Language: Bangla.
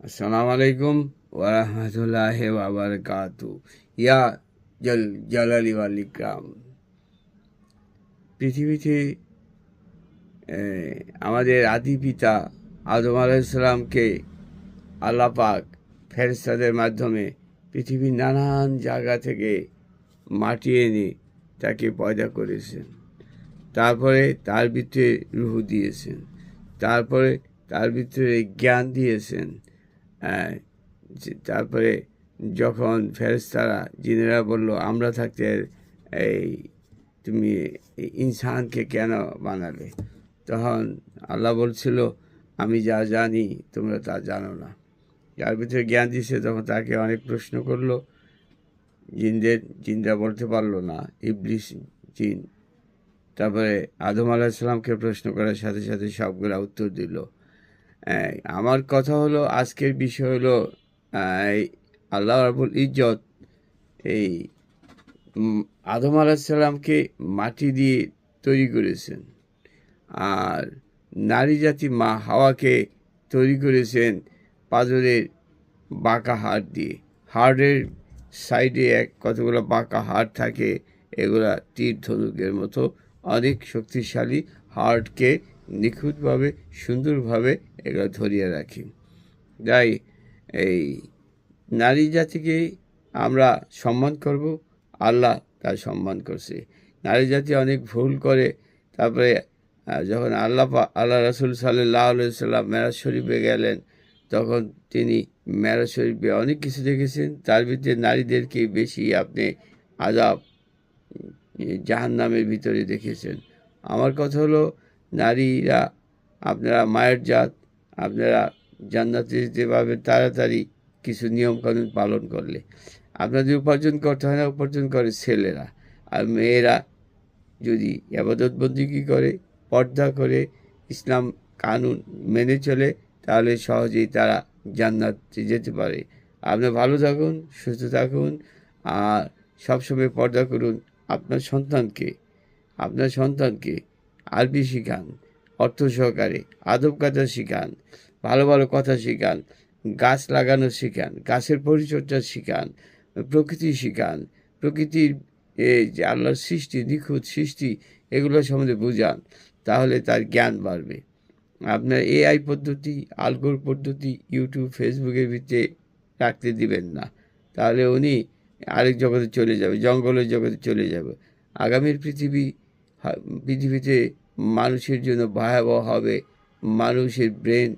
আসসালামু আলাইকুম ওয়া রাহমাতুল্লাহি ওয়া বারাকাতুহু। ইয়া জালালি ওয়াল ইকরাম। পৃথিবীতে আমাদের আদি পিতা আদম আলাইহিস সালামকে আল্লাহ পাক ফেরেশতাদের মাধ্যমে পৃথিবীর নানান জায়গা থেকে মাটি এনে তাকে পয়দা করেছেন। তারপরে তার ভিতরে রূহ দিয়েছেন। তারপরে তার ভিতরে জ্ঞান দিয়েছেন। তারপরে যখন ফেরেশতারা জিনেরা বলল আমরা থাকতে এই তুমি ইনসানকে কেন বানালে, তখন আল্লাহ বলছিল আমি যা জানি তোমরা তা জানো না। যার ভিতরে জ্ঞান দিয়েছে তখন তাকে অনেক প্রশ্ন করলো। জিনরা বলতে পারলো না, ইবলিস জিন। তারপরে আদম আলাইহিস সালামকে প্রশ্ন করার সাথে সাথে সবগুলা উত্তর দিল। আমার কথা হলো, আজকের বিষয় হলো আল্লাহ রাব্বুল ইজ্জত এই আদম আলাইহিস সালামকে মাটি দিয়ে তৈরি করেছেন, আর নারী জাতি মা হাওয়াকে তৈরি করেছেন পাথরের বাঁকা হাড় দিয়ে। হাড়ের সাইডে কতগুলো বাঁকা হাড় থাকে, এগুলা তীর ধনুকের মতো অনেক শক্তিশালী। হাড়কে নিখুঁতভাবে সুন্দরভাবে এগুলো ধরিয়ে রাখে। তাই এই নারী জাতিকে আমরা সম্মান করব, আল্লাহ তার সম্মান করছে। নারী জাতি অনেক ভুল করে। তারপরে যখন আল্লাহ রাসূল সাল্লাল্লাহু আলাইহি সাল্লাম মেরাজ শরীফে গেলেন, তখন তিনি মেরাজ শরীফে অনেক কিছু দেখেছেন। তার ভিতরে নারীদেরকে বেশি আপনি আযাব জাহান্নামের ভিতরে দেখেছেন। আমার কথা হলো, নারীরা আপনারা মায়ের জাত, আপনারা জান্নাতে যেতে পারবেন তাড়াতাড়ি কিছু নিয়মকানুন পালন করলে। আপনাদের উপার্জন করতে হয় না, উপার্জন করে ছেলেরা। আর মেয়েরা যদি ইবাদত বন্দেগী করে, পর্দা করে, ইসলাম কানুন মেনে চলে, তাহলে সহজেই তারা জান্নাতে যেতে পারে। আপনি ভালো থাকুন, সুস্থ থাকুন, আর সবসময় পর্দা করুন। আপনার সন্তানকে আরবি শিখান, অর্থ সহকারে আদব কায়দা শিখান, ভালো ভালো কথা শিখান, গাছ লাগানো শিখান, গাছের পরিচর্যা শিখান, প্রকৃতি শিখান। প্রকৃতির যে আল্লাহর সৃষ্টি, নিখুঁত সৃষ্টি, এগুলো সম্বন্ধে বুঝান, তাহলে তার জ্ঞান বাড়বে। আপনার এআই পদ্ধতি, আলগোর পদ্ধতি ইউটিউব ফেসবুকের ভিতরে রাখতে দিবেন না, তাহলে উনি আরেক জগতে চলে যাবে, জঙ্গলের জগতে চলে যাবে। আগামীর পৃথিবীতে মানুষের জন্য ভয়াবহ হবে। মানুষের ব্রেন